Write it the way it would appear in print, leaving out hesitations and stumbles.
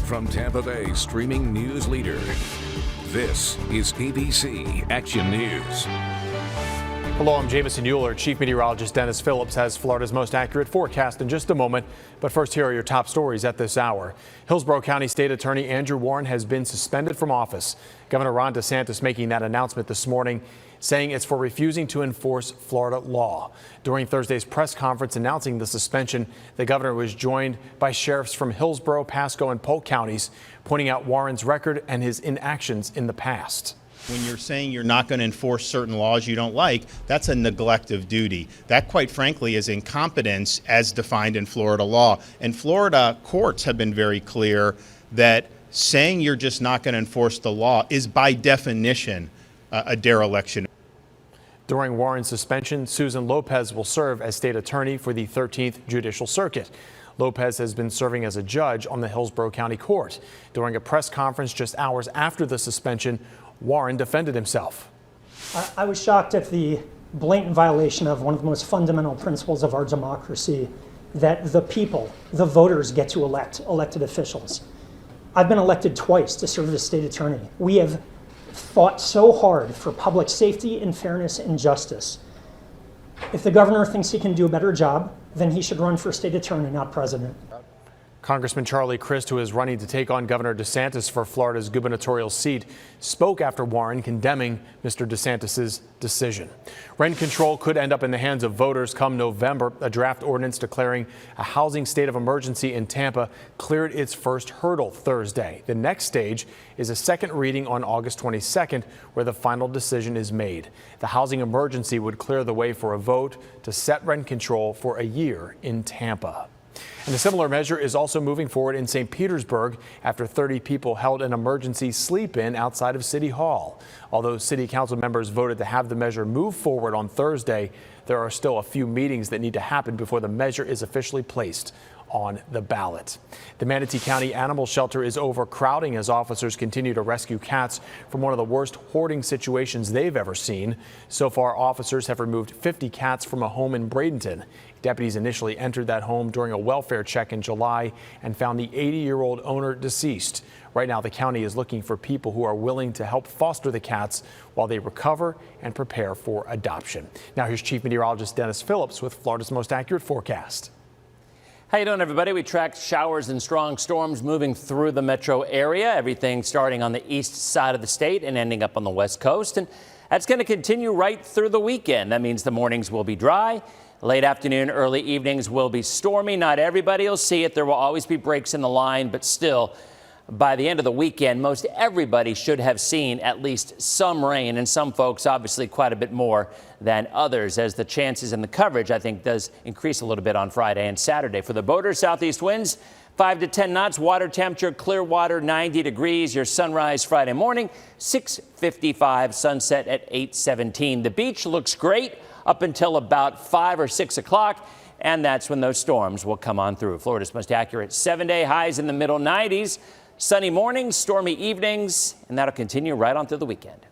From Tampa Bay streaming news leader, this is ABC Action News. Hello, I'm Jamison Euler. Chief Meteorologist Dennis Phillips has Florida's most accurate forecast in just a moment. But first, here are your top stories at this hour. Hillsborough County State Attorney Andrew Warren has been suspended from office. Governor Ron DeSantis making that announcement this morning, saying it's for refusing to enforce Florida law. During Thursday's press conference announcing the suspension, the governor was joined by sheriffs from Hillsborough, Pasco, and Polk counties, pointing out Warren's record and his inactions in the past. When you're saying you're not going to enforce certain laws you don't like, that's a neglect of duty. That, quite frankly, is incompetence as defined in Florida law. And Florida courts have been very clear that saying you're just not going to enforce the law is by definition a dereliction. During Warren's suspension, Susan Lopez will serve as state attorney for the 13th Judicial Circuit. Lopez has been serving as a judge on the Hillsborough County Court. During a press conference just hours after the suspension, Warren defended himself. I was shocked at the blatant violation of one of the most fundamental principles of our democracy, that the people, the voters, get to elect elected officials. I've been elected twice to serve as state attorney. We have fought so hard for public safety and fairness and justice. If the governor thinks he can do a better job, then he should run for state attorney, not president. Congressman Charlie Crist, who is running to take on Governor DeSantis for Florida's gubernatorial seat, spoke after Warren condemning Mr. DeSantis' decision. Rent control could end up in the hands of voters come November. A draft ordinance declaring a housing state of emergency in Tampa cleared its first hurdle Thursday. The next stage is a second reading on August 22nd, where the final decision is made. The housing emergency would clear the way for a vote to set rent control for a year in Tampa. And a similar measure is also moving forward in St. Petersburg after 30 people held an emergency sleep-in outside of City Hall. Although city council members voted to have the measure move forward on Thursday, there are still a few meetings that need to happen before the measure is officially placed on the ballot. The Manatee County Animal Shelter is overcrowding as officers continue to rescue cats from one of the worst hoarding situations they've ever seen. So far, officers have removed 50 cats from a home in Bradenton. Deputies initially entered that home during a welfare check in July and found the 80-year-old owner deceased. Right now, the county is looking for people who are willing to help foster the cats while they recover and prepare for adoption. Now here's Chief Meteorologist Dennis Phillips with Florida's most accurate forecast. How you doing, everybody? We tracked showers and strong storms moving through the metro area, everything starting on the east side of the state and ending up on the west coast. And that's going to continue right through the weekend. That means the mornings will be dry. Late afternoon, early evenings will be stormy. Not everybody will see it. There will always be breaks in the line, but still, by the end of the weekend, most everybody should have seen at least some rain, and some folks obviously quite a bit more than others, as the chances and the coverage, I think, does increase a little bit on Friday and Saturday. For the boaters, southeast winds 5 to 10 knots, water temperature, clear water, 90 degrees. Your sunrise Friday morning, 6:55, sunset at 8:17. The beach looks great up until about 5 or 6 o'clock, and that's when those storms will come on through. Florida's most accurate 7-day highs in the middle 90s. Sunny mornings, stormy evenings, and that'll continue right on through the weekend.